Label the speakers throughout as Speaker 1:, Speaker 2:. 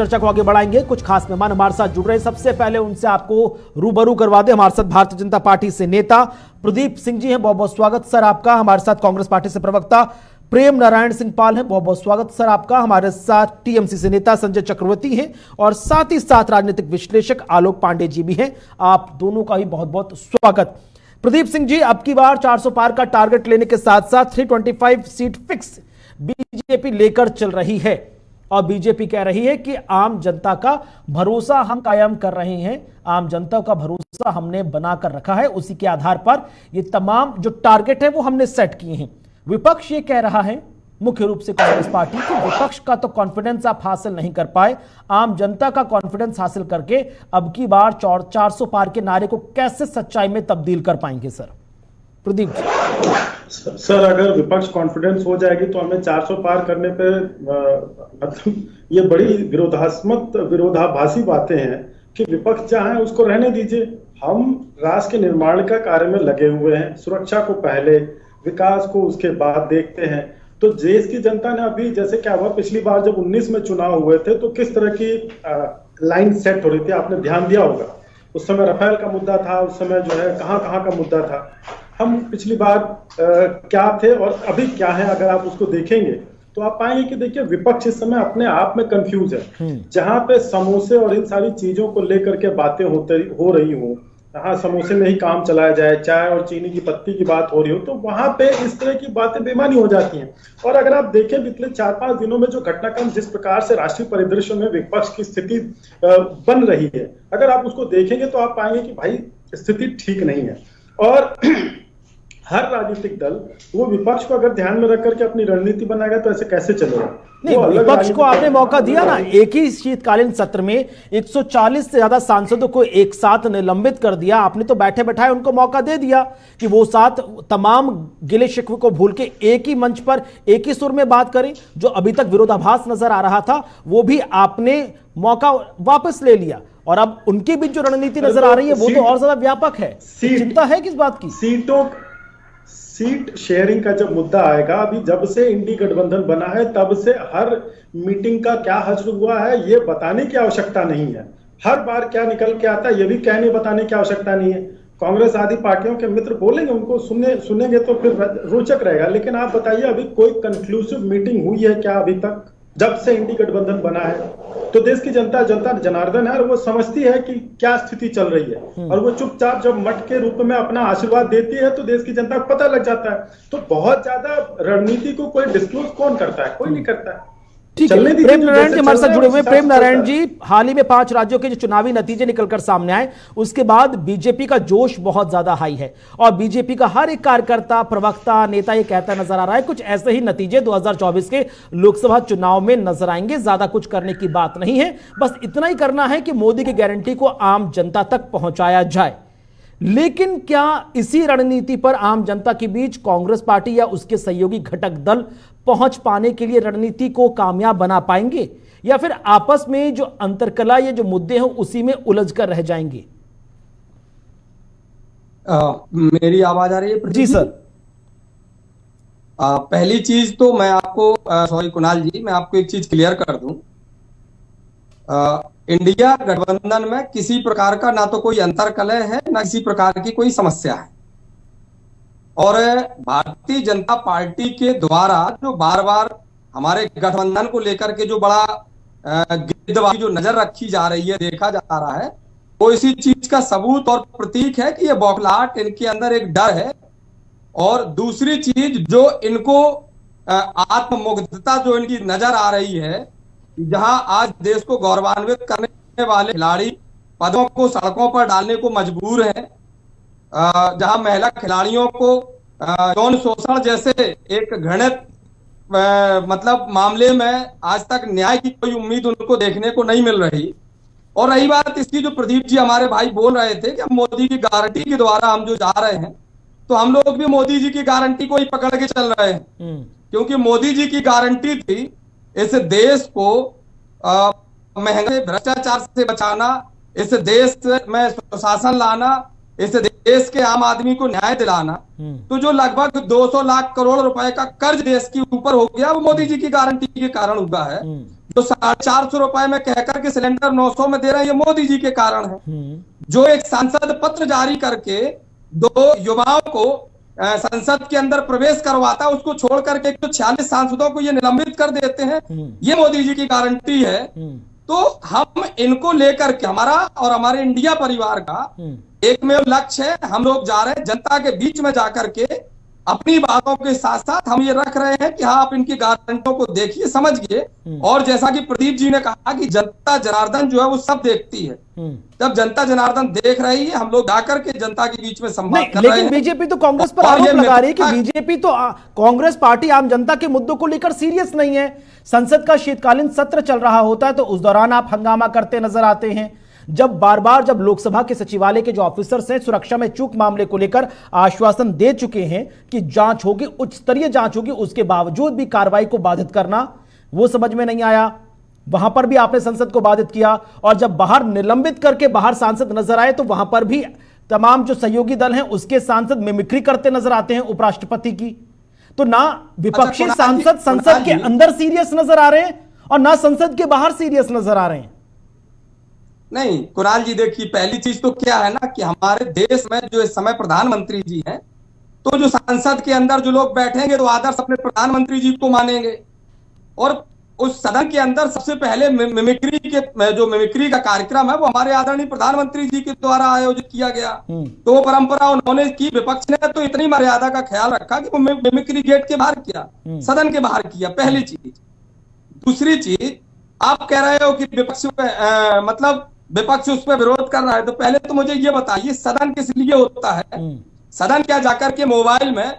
Speaker 1: चर्चा को आगे बढ़ाएंगे। कुछ खास मेहमान हमारे साथ जुड़ रहे हैं। सबसे पहले उनसे आपको रूबरू करवा दे। हमारे साथ भारतीय जनता पार्टी से नेता प्रदीप सिंह जी हैं, बहुत बहुत स्वागत सर आपका। हमारे साथ कांग्रेस पार्टी से प्रवक्ता प्रेम नारायण सिंह पाल हैं, बहुत बहुत स्वागत सर आपका। हमारे साथ टीएमसी से नेता संजय चक्रवर्ती हैं और साथ ही साथ राजनीतिक विश्लेषक आलोक पांडे जी भी हैं। आप दोनों का ही बहुत बहुत स्वागत। प्रदीप सिंह जी, अब की बार 400 पार का टारगेट लेने के साथ साथ 325 सीट फिक्स बीजेपी लेकर चल रही है और बीजेपी कह रही है कि आम जनता का भरोसा हम कायम कर रहे हैं, आम जनता का भरोसा हमने बनाकर रखा है, उसी के आधार पर ये तमाम जो टारगेट है वो हमने सेट किए हैं। विपक्ष ये कह रहा है, मुख्य रूप से कांग्रेस पार्टी, कि विपक्ष का तो कॉन्फिडेंस आप हासिल नहीं कर पाए, आम जनता का कॉन्फिडेंस हासिल करके अब की बार 400 पार के नारे को कैसे सच्चाई में तब्दील कर पाएंगे सर? प्रदीप जी।
Speaker 2: सर, अगर विपक्ष कॉन्फिडेंस हो जाएगी तो हमें 400 पार करने पे मतलब ये बड़ी विरोधाभासी बातें हैं कि विपक्ष चाहे उसको रहने दीजिए। हम राष्ट्र के निर्माण का कार्य में लगे हुए हैं, सुरक्षा को पहले, विकास को उसके बाद देखते हैं। तो देश की जनता ने अभी, जैसे क्या हुआ पिछली बार जब 19 में चुनाव हुए थे तो किस तरह की लाइन सेट हो रही थी, आपने ध्यान दिया होगा। उस समय राफेल का मुद्दा था, उस समय जो है कहां का मुद्दा था। हम पिछली बार क्या थे और अभी क्या है, अगर आप उसको देखेंगे तो आप पाएंगे कि देखिए विपक्ष इस समय अपने आप में कंफ्यूज है। जहां पे समोसे और इन सारी चीजों को लेकर के बातें हो रही हो, जहां समोसे में ही काम चलाया जाए, चाय और चीनी की पत्ती की बात हो रही हो, तो वहां पे इस तरह की बातें बेमानी हो जाती हैं। और अगर आप देखें पिछले 4-5 दिनों में जो घटनाक्रम, जिस प्रकार से राष्ट्रीय परिदृश्य में विपक्ष की स्थिति बन रही है, अगर आप उसको देखेंगे तो आप पाएंगे कि भाई स्थिति ठीक नहीं है। और हर राजनीतिक दल वो विपक्ष को अगर ध्यान में रख करके अपनी रणनीति बनाएगा तो ऐसे कैसे चलेगा?
Speaker 1: नहीं, विपक्ष को आपने मौका दिया ना, एक ही शीतकालीन सत्र में 140 से ज्यादा सांसदों को एक साथ निलंबित कर दिया। आपने तो बैठे बैठाए उनको मौका दे दिया कि वो साथ तमाम गिले शिकवे को भूल के एक ही मंच पर एक ही सुर में बात करें। जो अभी तक विरोधाभास नजर आ रहा था वो भी आपने मौका वापस ले लिया और अब उनके बीच जो रणनीति नजर आ रही है वो तो और ज्यादा व्यापक है। चिंता है किस बात की?
Speaker 2: सीट शेयरिंग का जब मुद्दा आएगा, अभी जब से इंडी गठबंधन बना है तब से हर मीटिंग का क्या हश्र हुआ है ये बताने की आवश्यकता नहीं है। हर बार क्या निकल के आता है ये भी कहने बताने की आवश्यकता नहीं है। कांग्रेस आदि पार्टियों के मित्र बोलेंगे, उनको सुनेंगे तो फिर रोचक रहेगा। लेकिन आप बताइए, अभी कोई कंक्लूसिव मीटिंग हुई है क्या अभी तक, जब से इंडी गठबंधन बना है? तो देश की जनता जनार्दन है और वो समझती है कि क्या स्थिति चल रही है और वो चुपचाप जब मठ के रूप में अपना आशीर्वाद देती है तो देश की जनता को पता लग जाता है। तो बहुत ज्यादा रणनीति को कोई डिस्क्लोज कौन करता है? कोई नहीं करता है।
Speaker 1: ठीक है, प्रेम नारायण जी हमारे साथ जुड़े हुए। प्रेम नारायण जी, हाल ही में 5 राज्यों के जो चुनावी नतीजे निकलकर सामने आए उसके बाद बीजेपी का जोश बहुत ज्यादा हाई है और बीजेपी का हर एक कार्यकर्ता, प्रवक्ता, नेता ये कहता नजर आ रहा है कुछ ऐसे ही नतीजे 2024 के लोकसभा चुनाव में नजर आएंगे। ज्यादा कुछ करने की बात नहीं है, बस इतना ही करना है कि मोदी की गारंटी को आम जनता तक पहुंचाया जाए। लेकिन क्या इसी रणनीति पर आम जनता के बीच कांग्रेस पार्टी या उसके सहयोगी घटक दल पहुंच पाने के लिए रणनीति को कामयाब बना पाएंगे या फिर आपस में जो अंतरकला या जो मुद्दे हैं उसी में उलझ कर रह जाएंगे?
Speaker 3: मेरी आवाज आ रही है?
Speaker 1: जी सर।
Speaker 3: पहली चीज तो मैं आपको सॉरी कुणाल जी, मैं आपको एक चीज क्लियर कर दूं। इंडिया गठबंधन में किसी प्रकार का ना तो कोई अंतरकलह है ना किसी प्रकार की कोई समस्या है। और भारतीय जनता पार्टी के द्वारा जो बार बार हमारे गठबंधन को लेकर के जो बड़ा गिद्धबाजी जो नजर रखी जा रही है, देखा जा रहा है, वो इसी चीज का सबूत और प्रतीक है कि ये बौखलाहट, इनके अंदर एक डर है। और दूसरी चीज जो इनको आत्ममुग्धता जो इनकी नजर आ रही है, जहां आज देश को गौरवान्वित करने वाले खिलाड़ी पदों को सड़कों पर डालने को मजबूर हैं, जहां महिला खिलाड़ियों को यौन शोषण जैसे एक घृणित मतलब मामले में आज तक न्याय की कोई उम्मीद उनको देखने को नहीं मिल रही। और रही बात इसकी, जो प्रदीप जी हमारे भाई बोल रहे थे कि हम मोदी की गारंटी के द्वारा हम जो जा रहे हैं, तो हम लोग भी मोदी जी की गारंटी को ही पकड़ के चल रहे हैं। क्योंकि मोदी जी की गारंटी थी इस देश को महंगाई, भ्रष्टाचार से बचाना, इस देश में सुशासन लाना, इस देश के आम आदमी को न्याय दिलाना, तो जो लगभग 200 लाख करोड़ रुपए का कर्ज देश के ऊपर हो गया, वो मोदी जी की गारंटी के कारण हुआ है। जो 450 रुपए में कहकर के सिलेंडर 900 में दे रहे हैं, ये मोदी जी के कारण है। जो एक सांसद पत्र जारी करके 2 युवाओं को संसद के अंदर प्रवेश करवाता, उसको छोड़ करके 146 सांसदों को ये निलंबित कर देते हैं, ये मोदी जी की गारंटी है। तो हम इनको लेकर के, हमारा और हमारे इंडिया परिवार का एकमेव लक्ष्य है, हम लोग जा रहे हैं जनता के बीच में जाकर के अपनी बातों के साथ साथ हम ये रख रहे हैं कि हाँ, आप इनकी गारंटियों को देखिए, समझिए। और जैसा कि प्रदीप जी ने कहा कि जनता जनार्दन जो है वो सब देखती है। जब जनता जनार्दन देख रही है, हम लोग जाकर के जनता के बीच में संवाद कर रहे हैं।
Speaker 1: लेकिन बीजेपी तो कांग्रेस पर आरोप लगा रही है कि बीजेपी तो कांग्रेस पार्टी आम जनता के मुद्दों को लेकर सीरियस नहीं है। संसद का शीतकालीन सत्र चल रहा होता है तो उस दौरान आप हंगामा करते नजर आते हैं। जब बार बार जब लोकसभा के सचिवालय के जो ऑफिसर्स हैं सुरक्षा में चूक मामले को लेकर आश्वासन दे चुके हैं कि जांच होगी, उच्च स्तरीय जांच होगी, उसके बावजूद भी कार्रवाई को बाधित करना वो समझ में नहीं आया। वहां पर भी आपने संसद को बाधित किया, और जब बाहर निलंबित करके बाहर सांसद नजर आए तो वहां पर भी तमाम जो सहयोगी दल हैं उसके सांसद मिमिक्री करते नजर आते हैं उपराष्ट्रपति की। तो ना विपक्षी सांसद संसद के अंदर सीरियस नजर आ रहे हैं और ना संसद के बाहर सीरियस नजर आ रहे हैं।
Speaker 3: नहीं कुणाल जी, देखिए पहली चीज तो क्या है ना कि हमारे देश में जो इस समय प्रधानमंत्री जी हैं, तो जो संसद के अंदर जो लोग बैठेंगे तो आदर्श अपने प्रधानमंत्री जी को मानेंगे। और उस सदन के अंदर सबसे पहले मिमिक्री का कार्यक्रम है वो हमारे आदरणीय प्रधानमंत्री जी के द्वारा आयोजित किया गया। तो वो परंपरा उन्होंने की, विपक्ष ने तो इतनी मर्यादा का ख्याल रखा कि वो मिमिक्री गेट के बाहर किया, सदन के बाहर किया, पहली चीज। दूसरी चीज, आप कह रहे हो कि विपक्ष मतलब विपक्ष उस पर विरोध कर रहा है, तो पहले तो मुझे ये बताइए सदन किस लिए होता है? सदन क्या जाकर के मोबाइल में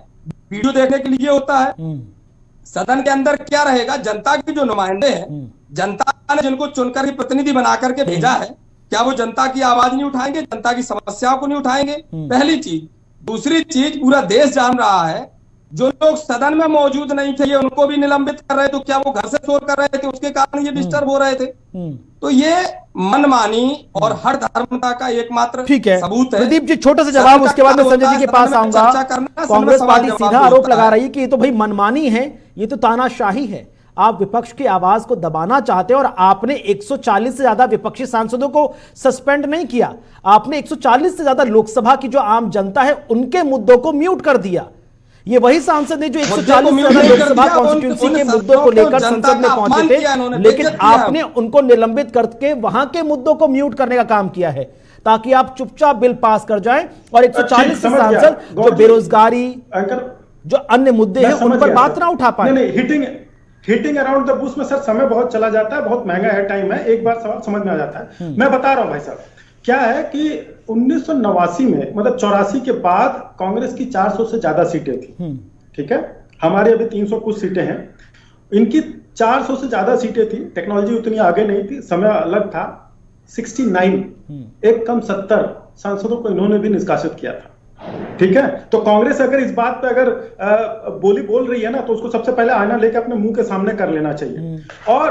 Speaker 3: वीडियो देखने के लिए होता है? सदन के अंदर क्या रहेगा? जनता के जो नुमाइंदे हैं, जनता ने जिनको चुनकर ही प्रतिनिधि बना करके भेजा है, क्या वो जनता की आवाज नहीं उठाएंगे, जनता की समस्याओं को नहीं उठाएंगे? पहली चीज। दूसरी चीज, पूरा देश जान रहा है जो लोग सदन में मौजूद नहीं थे ये उनको भी निलंबित कर रहे, तो क्या वो घर से शोर कर रहे थे, उसके कारण ये डिस्टर्ब हो रहे थे? तो ये मनमानी और हर धर्मता का एकमात्र सबूत है।
Speaker 1: प्रदीप जी, छोटा सा जवाब, उसके बाद मैं संजय जी के पास आऊंगा। कांग्रेस पार्टी सीधा आरोप लगा रही है कि ये तो भाई मनमानी है, ये तो तानाशाही है। आप विपक्ष की आवाज को दबाना चाहते हैं और आपने 140 से ज्यादा विपक्षी सांसदों को सस्पेंड नहीं किया, आपने 140 से ज्यादा लोकसभा की जो आम जनता है उनके मुद्दों को म्यूट कर दिया। ये वही सांसद है जो 140 से ज्यादा लोकसभा कॉन्स्टिट्यूंसी के मुद्दों को लेकर संसद में पहुंचे थे, लेकिन आपने उनको निलंबित करके वहां के मुद्दों को म्यूट करने का काम किया है ताकि आप चुपचाप बिल पास कर जाएं और 140 सांसद जो बेरोजगारी, जो अन्य मुद्दे हैं उन पर बात ना उठा पाए।
Speaker 2: हिटिंग अराउंड द बुश में सर समय बहुत चला जाता है, बहुत महंगा है टाइम है, एक बार सवाल समझ में आ जाता है। मैं बता रहा हूं भाई साहब, क्या है कि 1989 में मतलब 84 के बाद कांग्रेस की 400 से ज्यादा सीटें थी, ठीक है, हमारी अभी 300 कुछ सीटें हैं, इनकी 400 से ज्यादा सीटें थी, टेक्नोलॉजी उतनी आगे नहीं थी, समय अलग था। 69 एक कम 70 सांसदों को इन्होंने भी निष्कासित किया था, ठीक है। तो कांग्रेस अगर इस बात पे अगर बोल रही है ना, तो उसको सबसे पहले आईना लेके अपने मुंह के सामने कर लेना चाहिए। और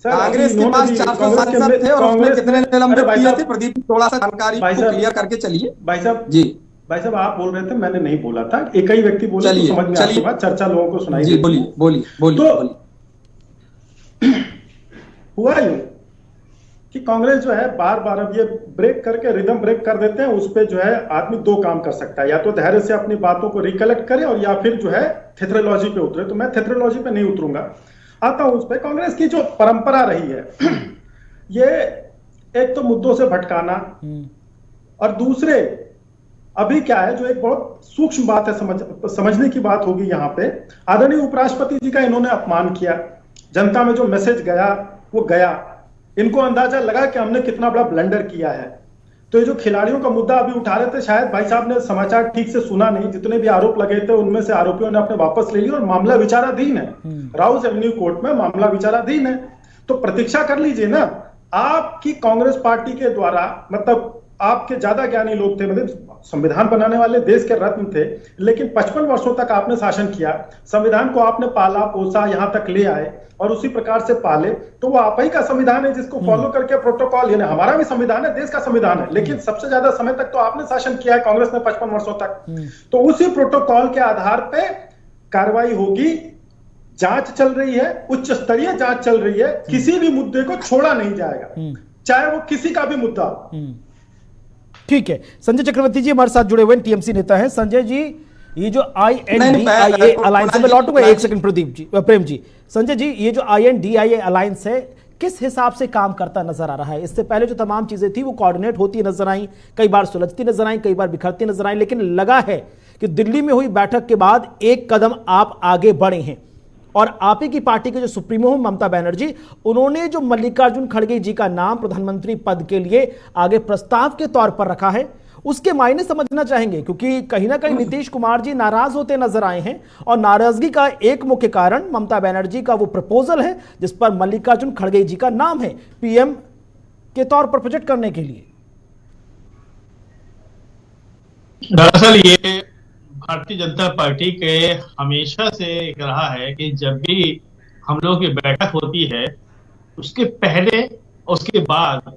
Speaker 3: कांग्रेस के पास 400 सांसद थे और उसमें कितने निलंबित किए थे? प्रदीप थोड़ा सा जानकारी क्लियर करके चलिए।
Speaker 2: भाई साहब
Speaker 3: जी,
Speaker 2: भाई साहब आप बोल रहे थे, मैंने नहीं बोला था, एक ही व्यक्ति बोले तो समझ में आती बात, चर्चा लोगों को सुनाई।
Speaker 3: जी बोलिए।
Speaker 2: तो हुआ यूं कि कांग्रेस जो है बार बार अब ये ब्रेक करके रिदम ब्रेक कर देते हैं, उस पे जो है आदमी दो काम कर सकता है, या तो धैर्य से अपनी बातों को रिकलेक्ट करे और या फिर जो है थेट्रोलॉजी पे उतरे। तो मैं थेट्रोलॉजी पे नहीं उतरूंगा, आता हूं उस पे। कांग्रेस की जो परंपरा रही है ये एक तो मुद्दों से भटकाना, और दूसरे अभी क्या है जो एक बहुत सूक्ष्म बात है, समझने की बात होगी यहाँ पे, आदरणीय उपराष्ट्रपति जी का इन्होंने अपमान किया, जनता में जो मैसेज गया वो गया, इनको अंदाजा लगा कि हमने कितना बड़ा ब्लंडर किया है। तो ये जो खिलाड़ियों का मुद्दा अभी उठा रहे थे, शायद भाई साहब ने समाचार ठीक से सुना नहीं, जितने भी आरोप लगे थे उनमें से आरोपियों ने अपने वापस ले लिए और मामला विचाराधीन है, राउस एवेन्यू कोर्ट में मामला विचाराधीन है। तो प्रतीक्षा कर लीजिए ना, आपकी कांग्रेस पार्टी के द्वारा, मतलब आपके ज्यादा ज्ञानी लोग थे, मतलब संविधान बनाने वाले देश के रत्न थे, लेकिन 55 वर्षों तक आपने शासन किया, संविधान को आपने पाला पोसा यहां तक ले आए और उसी प्रकार से पाले, तो वो आप ही का संविधान है जिसको फॉलो करके प्रोटोकॉल, यानी हमारा भी संविधान है, देश का संविधान है, लेकिन सबसे ज्यादा समय तक तो आपने शासन किया है कांग्रेस ने 55 वर्षों तक। तो उसी प्रोटोकॉल के आधार पे कार्रवाई होगी, जांच चल रही है, उच्च स्तरीय जांच चल रही है, किसी भी मुद्दे को छोड़ा नहीं जाएगा, चाहे वो किसी का भी मुद्दा हो।
Speaker 1: ठीक है, संजय चक्रवर्ती जी हमारे साथ जुड़े हुए टीएमसी नेता हैं। संजय जी, ये जो INDIA अलायंस में लौटूंगा, एक सेकंड प्रदीप जी, प्रेम जी। संजय जी, ये जो INDIA अलायंस है किस हिसाब से काम करता नजर आ रहा है? इससे पहले जो तमाम चीजें थी वो कोऑर्डिनेट होती नजर आई, कई बार सुलझती नजर आई, कई बार बिखरती नजर आई, लेकिन लगा है कि दिल्ली में हुई बैठक के बाद एक कदम आप आगे बढ़े हैं और आप ही की पार्टी के जो सुप्रीमो ममता बनर्जी, उन्होंने जो मल्लिकार्जुन खड़गे जी का नाम प्रधानमंत्री पद के लिए आगे प्रस्ताव के तौर पर रखा है, उसके मायने समझना चाहेंगे, क्योंकि कहीं ना कहीं नीतीश कुमार जी नाराज होते नजर आए हैं और नाराजगी का एक मुख्य कारण ममता बनर्जी का वो प्रपोजल है जिस पर मल्लिकार्जुन खड़गे जी का नाम है पीएम के तौर पर प्रोजेक्ट करने के लिए।
Speaker 4: दरअसल ये भारतीय जनता पार्टी के हमेशा से एक रहा है कि जब भी हम लोग की बैठक होती है उसके पहले और उसके बाद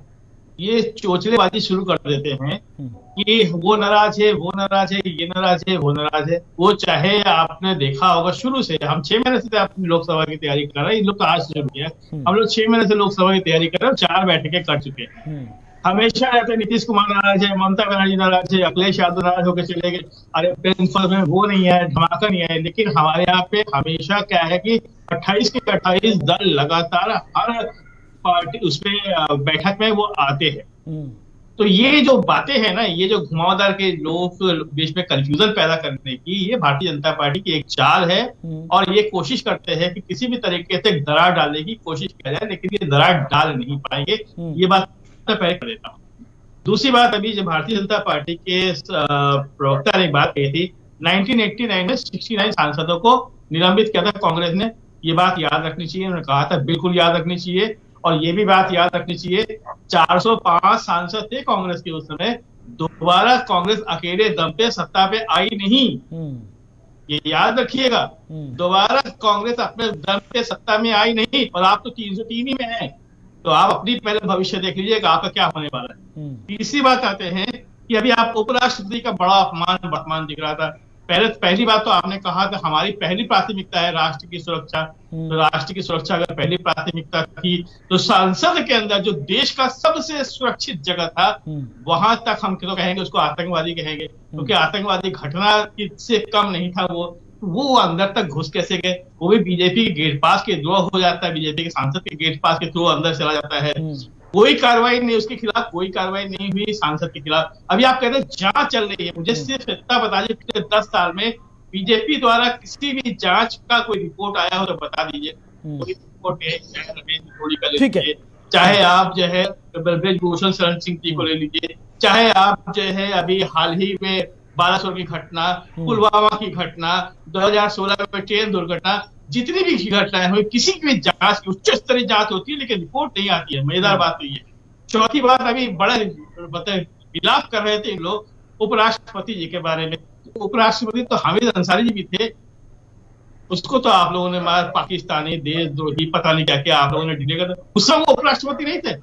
Speaker 4: ये चोचलेबाजी शुरू कर देते हैं कि वो नाराज है, वो नाराज है, ये नाराज है, वो नाराज है। वो चाहे आपने देखा होगा शुरू से, हम 6 महीने से अपनी लोकसभा की तैयारी कर रहे हैं, इन लोग का आज शुरू किया, हम लोग 6 महीने से लोकसभा की तैयारी कर रहे हैं, 4 बैठकें कर चुके हैं। हमेशा रहते नीतीश कुमार नाराज है, ममता बनर्जी नाराज है, अखिलेश यादव नाराज होकर चले गए, अरे प्रिंसिपल में वो नहीं है, धमाका नहीं है। लेकिन हमारे यहाँ पे हमेशा क्या है कि 28 के 28 दल लगातार हर पार्टी उसमें बैठक में वो आते हैं। तो ये जो बातें हैं ना, ये जो घुमावदार के लोग बीच में कंफ्यूजन पैदा करने की, ये भारतीय जनता पार्टी की एक चाल है और ये कोशिश करते हैं कि किसी भी तरीके से दरार डालने की कोशिश की जाए, लेकिन ये दरार डाल नहीं पाएंगे। ये बात पहले कर देता हूँ। दूसरी बात, अभी जो भारतीय जनता पार्टी के प्रवक्ता ने एक बात कही थी, 1989 में 69 सांसदों को निलंबित किया था कांग्रेस ने। ये बात याद रखनी चाहिए, उन्होंने कहा था, बिल्कुल याद रखनी चाहिए। और ये भी बात याद रखनी चाहिए, 405 सांसद थे कांग्रेस के उस समय, दोबारा कांग्रेस अकेले दम पे सत्ता पे आई नहीं, ये याद रखिएगा। दोबारा कांग्रेस अपने दम पे सत्ता में आई नहीं, और आप तो 303 ही में हैं, तो आप अपनी पहले भविष्य देख लीजिएगा आपका क्या होने वाला है। तीसरी बात आते हैं कि अभी आप उपराष्ट्रपति का बड़ा अपमान वर्तमान दिख रहा था। पहली बात तो आपने कहा था हमारी पहली प्राथमिकता है राष्ट्र की सुरक्षा, तो राष्ट्र की सुरक्षा अगर पहली प्राथमिकता थी तो संसद के अंदर जो देश का सबसे सुरक्षित जगह था वहां तक हम तो कहेंगे उसको आतंकवादी कहेंगे, क्योंकि आतंकवादी घटना से कम नहीं था वो अंदर तक घुस कैसे गए? वो भी बीजेपी के गेट पास के थ्रू हो जाता है, बीजेपी के सांसद के गेट पास के थ्रू अंदर चला जाता है। कोई कार्रवाई नहीं उसके खिलाफ, कोई कार्रवाई नहीं हुई सांसद के खिलाफ। अभी आप कहते हैं जांच चल रही है, मुझे सिर्फ इतना बता दीजिए पिछले 10 साल में बीजेपी द्वारा किसी भी जांच का कोई रिपोर्ट आया हो तो बता दीजिए। कोई रिपोर्ट है, चाहे रमेश जोड़ी का ले लीजिए, चाहे आप जो है ब्रजभूषण शरण सिंह जी को ले लीजिए, चाहे आप जो है अभी हाल ही में बालासोर की घटना, पुलवामा की घटना, 2016 में ट्रेन दुर्घटना, जितनी भी घटनाएं हुई किसी की भी जांच की उच्च स्तरीय जांच होती है लेकिन रिपोर्ट नहीं आती है। मजेदार बात तो ये। चौथी बात, अभी बड़ा विलाप कर रहे थे इन लोग उपराष्ट्रपति जी के बारे में। उपराष्ट्रपति तो हामिद अंसारी जी भी थे, उसको तो आप लोगों ने पाकिस्तानी देशद्रोही पता नहीं क्या क्या आप लोगों ने डिले कर। उस समय वो उपराष्ट्रपति नहीं थे,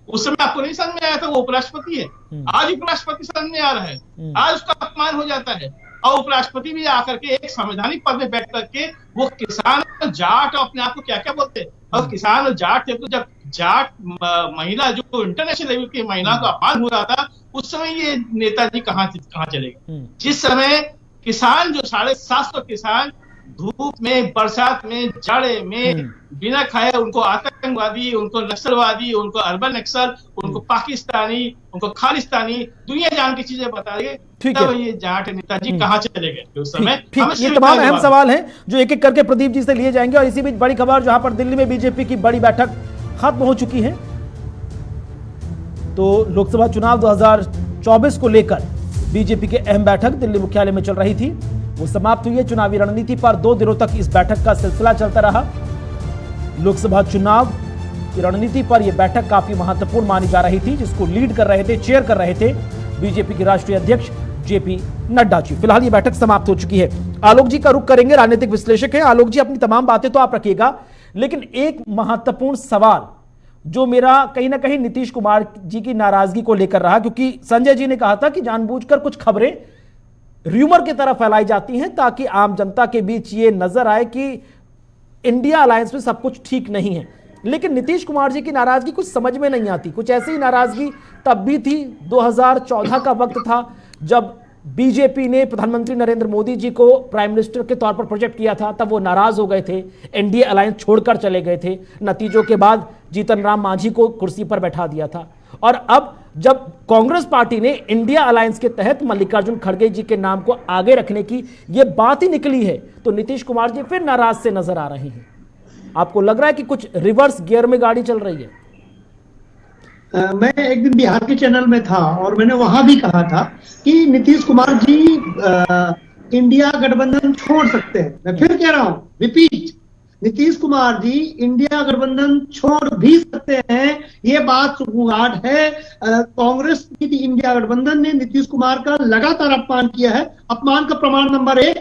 Speaker 4: उस समय आपको नहीं समझ में आया था वो उपराष्ट्रपति है। आज उपराष्ट्रपति समझ में आ रहा है, आज उसका अपमान हो जाता है। और उपराष्ट्रपति भी आकर के एक संवैधानिक पद में बैठ करके वो किसान और जाट अपने आप को क्या क्या बोलते हैं, और किसान और जाट थे, तो जब जाट महिला जो इंटरनेशनल लेवल की महिला का अपमान हो रहा था उस समय ये नेताजी कहाँ चले गए? जिस समय किसान जो 750 किसान धूप में, बरसात में, जाड़े में बिना खाए, उनको आतंकवादी, उनको नक्सलवादी, उनको अर्बन नक्सल, उनको पाकिस्तानी, उनको खालिस्तानी, दुनिया जान की चीजें बता रही है, तब ये जाट नेताजी कहाँ चले गए उस समय?
Speaker 1: ये तमाम अहम सवाल हैं जो एक एक करके प्रदीप जी से लिए जाएंगे। और इसी बीच बड़ी खबर, जहां पर दिल्ली में बीजेपी की बड़ी बैठक खत्म हो चुकी है, तो लोकसभा चुनाव 2024 को लेकर बीजेपी की अहम बैठक दिल्ली मुख्यालय में चल रही थी, वो समाप्त हुई है। चुनावी रणनीति पर 2 दिनों तक इस बैठक का सिलसिला चलता रहा। लोकसभा चुनाव की रणनीति पर यह बैठक काफी महत्वपूर्ण मानी जा रही थी, जिसको लीड कर रहे थे, चेयर कर रहे थे बीजेपी के राष्ट्रीय अध्यक्ष जेपी नड्डा जी। फिलहाल ये बैठक समाप्त हो चुकी है। आलोक जी का रुख करेंगे, राजनीतिक विश्लेषक हैं। आलोक जी, अपनी तमाम बातें तो आप रखिएगा, लेकिन एक महत्वपूर्ण सवाल जो मेरा कहीं ना कहीं नीतीश कुमार जी की नाराजगी को लेकर रहा, क्योंकि संजय जी ने कहा था कि जानबूझकर कुछ खबरें र्यूमर की तरह फैलाई जाती हैं ताकि आम जनता के बीच ये नजर आए कि इंडिया अलायंस में सब कुछ ठीक नहीं है। लेकिन नीतीश कुमार जी की नाराजगी कुछ समझ में नहीं आती। कुछ ऐसी नाराजगी तब भी थी, 2014 का वक्त था जब बीजेपी ने प्रधानमंत्री नरेंद्र मोदी जी को प्राइम मिनिस्टर के तौर पर प्रोजेक्ट किया था। तब वो नाराज हो गए थे, एनडीए अलायंस छोड़कर चले गए थे। नतीजों के बाद जीतन राम मांझी को कुर्सी पर बैठा दिया था। और अब जब कांग्रेस पार्टी ने इंडिया अलायंस के तहत मल्लिकार्जुन खड़गे जी के नाम को आगे रखने की ये बात ही निकली है, तो नीतीश कुमार जी फिर नाराज से नजर आ रहे हैं। आपको लग रहा है कि कुछ रिवर्स गियर में गाड़ी चल रही है?
Speaker 5: मैं एक दिन बिहार के चैनल में था और मैंने वहां भी कहा था कि नीतीश कुमार जी इंडिया गठबंधन छोड़ सकते हैं। मैं फिर कह रहा हूं, रिपीट, नीतीश कुमार जी इंडिया गठबंधन छोड़ भी सकते हैं। ये बात सुगुगाट है। कांग्रेस की इंडिया गठबंधन ने नीतीश कुमार का लगातार अपमान किया है। अपमान का प्रमाण नंबर 1,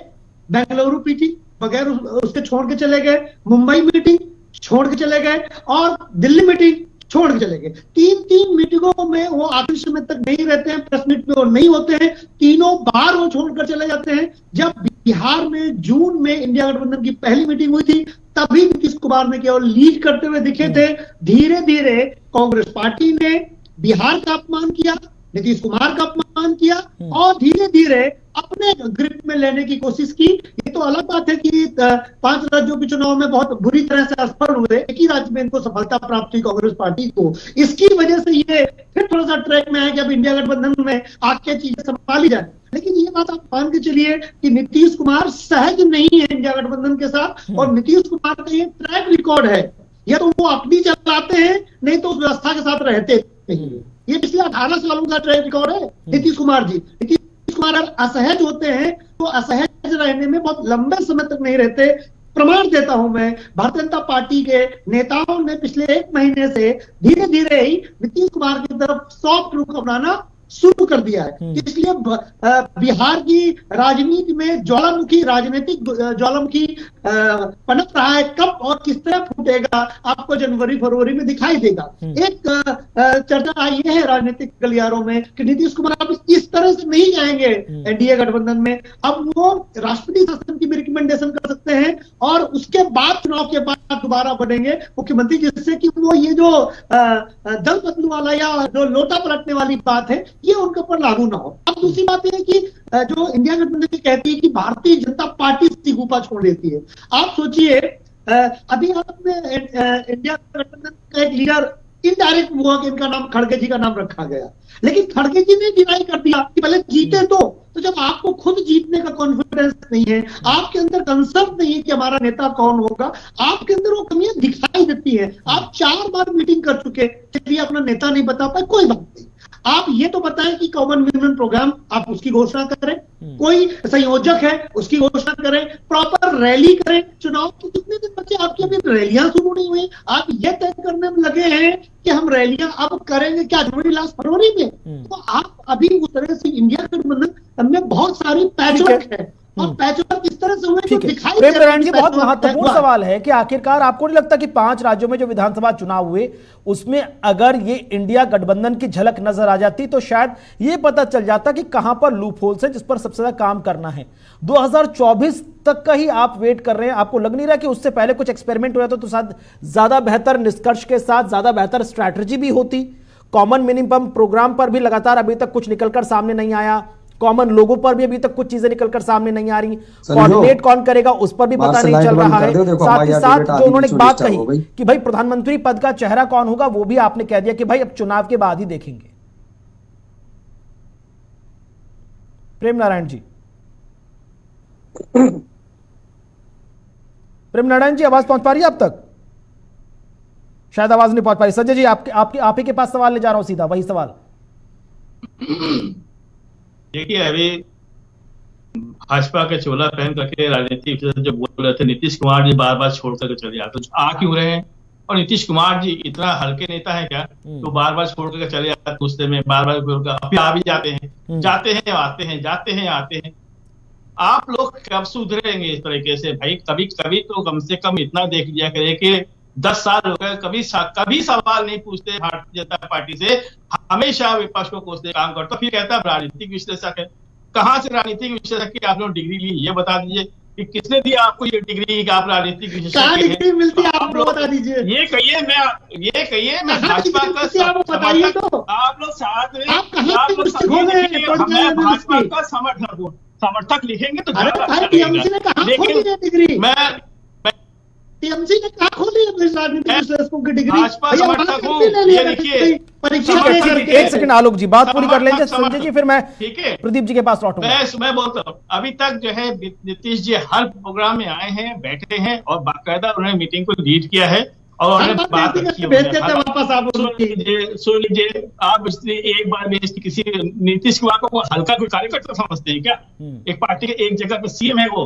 Speaker 5: बेंगलुरु मीटिंग बगैर उसके छोड़ के चले गए, मुंबई मीटिंग छोड़ के चले गए और दिल्ली मीटिंग छोड़ के चले गए। तीन मीटिंगों में वो आखिरी समय तक नहीं रहते हैं, प्रेस मीट में वो नहीं होते हैं, तीनों बार वो छोड़कर चले जाते हैं। जब बिहार में जून में इंडिया गठबंधन की पहली मीटिंग हुई थी तभी नीतीश कुमार ने केवल लीड करते हुए दिखे थे। धीरे धीरे कांग्रेस पार्टी ने बिहार का अपमान किया, नीतीश कुमार का अपमान किया और धीरे धीरे अपने ग्रिप में लेने की कोशिश की। ये तो अलग बात है कि 5 राज्यों के चुनाव में बहुत बुरी तरह से असफल हुए, एक ही राज्य में इनको सफलता प्राप्त हुई कांग्रेस पार्टी को। इसकी वजह से ये फिर थोड़ा सा ट्रैक में है कि अब इंडिया गठबंधन में आके चीजें संभाली जाए। लेकिन ये बात आप मान के चलिए कि नीतीश कुमार सहज नहीं है इंडिया गठबंधन के साथ, और नीतीश कुमार का ये ट्रैक रिकॉर्ड है, या तो वो अपनी चलाते हैं नहीं तो उस व्यवस्था के साथ रहते नहीं। ये पिछले 18 सालों का ट्रैक रिकॉर्ड है नीतीश कुमार जी। नीतीश कुमार असहज होते हैं तो असहज रहने में बहुत लंबे समय तक नहीं रहते। प्रमाण देता हूं मैं, भारतीय जनता पार्टी के नेताओं ने पिछले 1 महीने से धीरे धीरे ही नीतीश कुमार की तरफ सॉफ्ट रुख अपनाना शुरू कर दिया है। इसलिए बिहार की राजनीति में राजनीतिक ज्वालामुखी पनप रहा है। कब और किस तरह फूटेगा आपको जनवरी फरवरी में दिखाई देगा। एक चर्चा ये है राजनीतिक गलियारों में कि नीतीश कुमार अब इस तरह से नहीं जाएंगे एनडीए गठबंधन में। अब वो राष्ट्रपति शासन की भी रिकमेंडेशन कर सकते हैं और उसके बाद चुनाव के बाद दोबारा बढ़ेंगे मुख्यमंत्री, जिससे कि वो ये जो दल बदलू वाला या जो लोटा पलटने वाली बात है ये उनके ऊपर लागू ना हो। अब दूसरी बात यह है कि जो इंडिया गठबंधन कहती है कि भारतीय जनता पार्टी इस्तीफा छोड़ देती है। आप सोचिए, अभी आपने इंडिया गठबंधन का एक लीडर इनडायरेक्ट हुआ कि इनका नाम खड़गे जी का नाम रखा गया, लेकिन खड़गे जी ने डिनाई कर दिया कि पहले जीते तो जब आपको खुद जीतने का कॉन्फिडेंस नहीं है, आपके अंदर कंसर्न नहीं है कि हमारा नेता कौन होगा, आपके अंदर वो कमियां दिखाई देती है। आप 4 बार मीटिंग कर चुके, चलिए अपना नेता नहीं बता पाए, कोई बात नहीं, आप ये तो बताएं कि कॉमन मिनिमम प्रोग्राम आप उसकी घोषणा करें, कोई संयोजक है उसकी घोषणा करें, प्रॉपर रैली करें। चुनाव के कितने दिन बचे, आपकी अभी रैलियां शुरू नहीं हुई, आप ये तय करने में लगे हैं कि हम रैलियां अब करेंगे क्या जनवरी लास्ट फरवरी में। तो आप अभी उस तरह से इंडिया गठबंधन में बहुत सारी पैचवर्क है और पैचवर्क किस तरह से हुए तो दिखाई
Speaker 1: प्रेम नारायण जी, बहुत महत्वपूर्ण सवाल है कि आखिरकार आपको नहीं लगता कि 5 राज्यों में जो विधानसभा चुनाव हुए उसमें अगर ये इंडिया गठबंधन की झलक नजर आ जाती तो शायद ये पता चल जाता कि कहां पर लूप होल्स है जिस पर सबसे ज्यादा काम करना है। 2024 तक का ही आप वेट कर रहे हैं, आपको लग नहीं रहा कि उससे पहले कुछ एक्सपेरिमेंट हो जाता तो शायद ज्यादा बेहतर निष्कर्ष के साथ ज्यादा बेहतर स्ट्रैटेजी भी होती। कॉमन मिनिमम प्रोग्राम पर भी लगातार अभी तक कुछ निकलकर सामने नहीं आया, कॉमन लोगों पर भी अभी तक कुछ चीजें निकलकर सामने नहीं आ रही, कोऑर्डिनेट कौन करेगा उस पर भी पता नहीं चल रहा है। साथ ही साथ जो उन्होंने एक बात कही कि भाई प्रधानमंत्री पद का चेहरा कौन होगा वो भी आपने कह दिया कि भाई अब चुनाव के बाद ही देखेंगे। प्रेम नारायण जी, प्रेम नारायण जी आवाज पहुंच पा रही है आप तक? शायद आवाज नहीं पहुंच पा रही। संजय जी आप ही के पास सवाल ले जा रहा हूं, सीधा वही सवाल।
Speaker 4: देखिए, अभी भाजपा के चोला पहन करके राजनीति जो बोल रहे थे नीतीश कुमार जी बार बार छोड़ करके चले जाते, आ क्यों रहे हैं? और नीतीश कुमार जी इतना हल्के नेता है क्या, तो बार बार छोड़ कर चले जाते गुस्से में, बार बार अभी आ भी जाते हैं, जाते हैं आते हैं, जाते हैं आते हैं। आप लोग कब सुधरेंगे इस तरीके से भाई? कभी कभी तो कम से कम इतना देख लिया करे कि 10 साल हो गए कभी सवाल नहीं पूछते भारतीय जनता पार्टी से, हमेशा विपक्ष को कोसते काम करता, फिर कहता है राजनीतिक विश्लेषक है। कहाँ से राजनीतिक विश्लेषक की आप लोग डिग्री ली, ये बता दीजिए कि किसने दिया आपको ये डिग्री कि आप राजनीतिक विशेषज्ञ
Speaker 5: डिग्री मिलती है, आप लोग बता दीजिए।
Speaker 4: ये कहिए मैं भाजपा का समर्थक, आप लोग साथ में, आप लोग मैं भाजपा का समर्थक लिखेंगे तो लेकिन मैं
Speaker 5: टीएमसी ने कहा खोली है राजनीतिक विश्लेषकों की डिग्री,
Speaker 4: भाजपा समर्थक हूँ, ये लिखिए।
Speaker 1: एक सेकंड आलोक जी, बात पूरी कर लेंगे संजय जी, फिर मैं
Speaker 4: ठीक है
Speaker 1: प्रदीप जी के पास लौटूंगा।
Speaker 4: मैं बोलता हूँ, अभी तक जो है नीतीश जी हर प्रोग्राम में आए हैं, बैठे हैं और बाकायदा उन्होंने मीटिंग को लीड किया है और उन्होंने बात रखी है। सुन लीजिए आप, एक बार बेइज्जती किसी नीतीश कुमार को हल्का कोई कार्यकर्ता समझते हैं क्या? एक पार्टी के एक जगह पे सीएम है वो,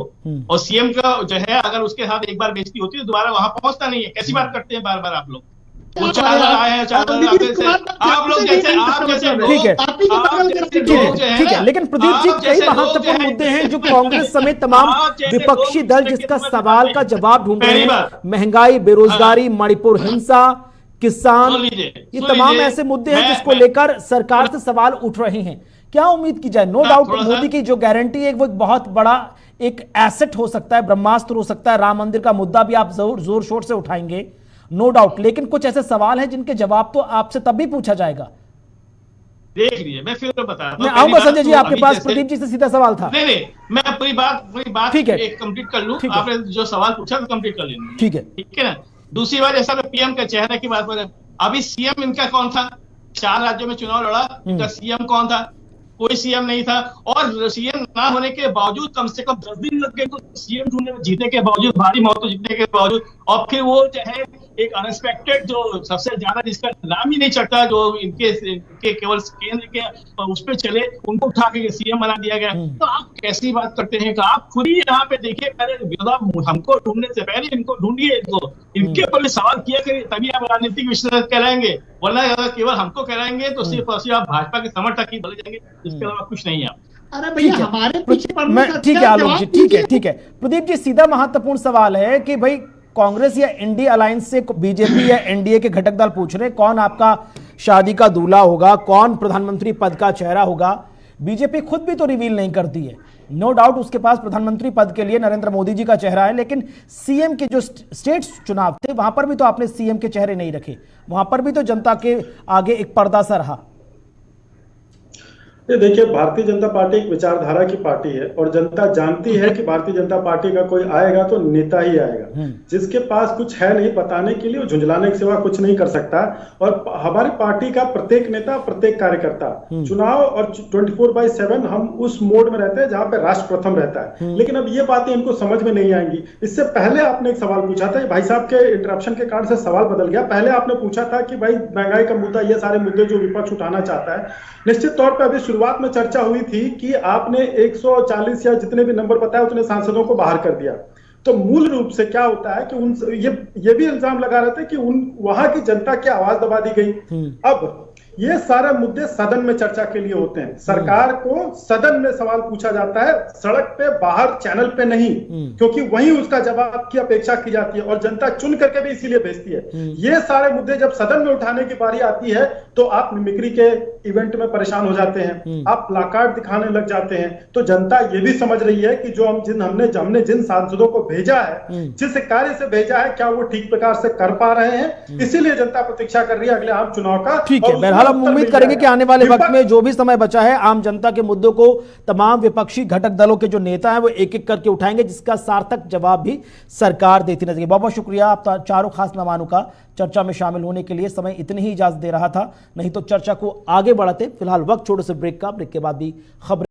Speaker 4: और सीएम का जो है अगर उसके साथ एक बार बेइज्जती होती है तो दोबारा वहां पहुंचता नहीं है। कैसी बात करते हैं बार बार आप लोग? वो 4 साल आए हैं, 4 साल आप लोग जैसे
Speaker 1: ठीक है, लेकिन प्रदीप जी कई महत्वपूर्ण मुद्दे हैं जो कांग्रेस समेत तमाम विपक्षी दल जिसका सवाल का जवाब ढूंढ रहे हैं। महंगाई, बेरोजगारी, मणिपुर हिंसा, किसान, ये तमाम ऐसे मुद्दे हैं जिसको लेकर सरकार से सवाल उठ रहे हैं। क्या उम्मीद की जाए? नो डाउट मोदी की जो गारंटी है वो एक बहुत बड़ा एक एसेट हो सकता है, ब्रह्मास्त्र हो सकता है। राम मंदिर का मुद्दा भी आप जोर शोर से उठाएंगे, नो डाउट, लेकिन कुछ ऐसे सवाल हैं जिनके जवाब तो आपसे तब भी पूछा जाएगा।
Speaker 4: देख लीजिए, मैं फिर बता रहा हूं।
Speaker 1: मैं आऊंगा संजय जी आपके पास, प्रदीप जी से सीधा सवाल था।
Speaker 4: नहीं, मैं पूरी बात
Speaker 1: ठीक है,
Speaker 4: कंप्लीट कर लूं। आपने जो सवाल पूछा तो कंप्लीट कर लेंगे। ठीक है ना। दूसरी बात ऐसा, पीएम के चेहरे की बात करें, अभी सीएम इनका कौन था? 4 राज्यों में चुनाव लड़ा, इनका सीएम कौन था? कोई सीएम नहीं था। और सीएम ना होने के बावजूद कम से कम 10 दिन लग गए तो सीएम ढूंढने में, जीतने के बावजूद, भारी मौतों जीतने के बावजूद, और फिर वो जो है एक अनएक्सपेक्टेड जो सबसे ज्यादा जिसका नाम ही नहीं चढ़ता, जो इनके केवल केंद्र के उस पर चले, उनको उठा के सीएम बना दिया गया। तो आप कैसी बात करते हैं कि आप खुद ही यहाँ पे देखिए, पहले हमको ढूंढने से पहले इनको ढूंढिए, इनके ऊपर भी सवाल किया करिए, तभी आप राजनीतिक विश्लेषक कहलाएंगे। वरना अगर केवल हमको कहलाएंगे तो सिर्फ और सिर्फ आप भाजपा के समर्थक ही बने जाएंगे, इसके अलावा कुछ नहीं है आप।
Speaker 5: अरे भैया हमारे पीछे
Speaker 1: ठीक है आलोक जी, ठीक है प्रदीप जी, सीधा महत्वपूर्ण सवाल है कि भाई कांग्रेस या इंडी अलायंस से बीजेपी या एनडीए के घटक दल पूछ रहे कौन आपका शादी का दूल्हा होगा, कौन प्रधानमंत्री पद का चेहरा होगा। बीजेपी खुद भी तो रिवील नहीं करती है। नो डाउट उसके पास प्रधानमंत्री पद के लिए नरेंद्र मोदी जी का चेहरा है, लेकिन सीएम के जो स्टेट चुनाव थे वहां पर भी तो आपने सीएम के चेहरे नहीं रखे, वहां पर भी तो जनता के आगे एक पर्दा सा रहा।
Speaker 2: ये देखिए, भारतीय जनता पार्टी एक विचारधारा की पार्टी है और जनता जानती है कि भारतीय जनता पार्टी का कोई आएगा तो नेता ही आएगा। जिसके पास कुछ है नहीं बताने के लिए, वो झुंझलाने के सिवा कुछ नहीं कर सकता। और हमारी पार्टी का प्रत्येक नेता, प्रत्येक कार्यकर्ता चुनाव और 24/7 हम उस मोड में रहते हैं जहां पे राष्ट्र प्रथम रहता है। लेकिन अब ये बातें इनको समझ में नहीं आएंगी। इससे पहले आपने एक सवाल पूछा था, भाई साहब के इंटरप्शन के कारण से सवाल बदल गया। पहले आपने पूछा था कि भाई महंगाई का मुद्दा, ये सारे मुद्दे जो विपक्ष उठाना चाहता है, निश्चित तौर पर अभी शुरुआत में चर्चा हुई थी कि आपने 140 या जितने भी नंबर बताए उतने सांसदों को बाहर कर दिया। तो मूल रूप से क्या होता है कि ये भी इल्जाम लगा रहे थे कि वहां की जनता की आवाज दबा दी गई। अब ये सारे मुद्दे सदन में चर्चा के लिए होते हैं। सरकार को सदन में सवाल पूछा जाता है, सड़क पे बाहर चैनल पे नहीं, क्योंकि वहीं उसका जवाब की अपेक्षा की जाती है और जनता चुन करके भी इसीलिए भेजती है। ये सारे मुद्दे जब सदन में उठाने की बारी आती है तो आप मिमिक्री के इवेंट में परेशान हो जाते हैं, आप प्लाकार्ड दिखाने लग जाते हैं। तो जनता ये भी समझ रही है कि जो हमने जिन सांसदों को भेजा है, जिस कार्य से भेजा है, क्या वो ठीक प्रकार से कर पा रहे हैं। इसीलिए जनता प्रतीक्षा कर रही है अगले आम चुनाव का।
Speaker 1: ठीक है, बहरहाल हम उम्मीद करेंगे कि आने वाले वक्त में जो भी समय बचा है, आम जनता के मुद्दों को तमाम विपक्षी घटक दलों के जो नेता हैं वो एक एक करके उठाएंगे, जिसका सार्थक जवाब भी सरकार देती नजर आएगी। बहुत बहुत शुक्रिया आप चारों खास मेहमानों का चर्चा में शामिल होने के लिए। समय इतनी ही इजाजत दे रहा था, नहीं तो चर्चा को आगे बढ़ाते। फिलहाल वक्त छोड़ो से ब्रेक का, ब्रेक के बाद भी खबर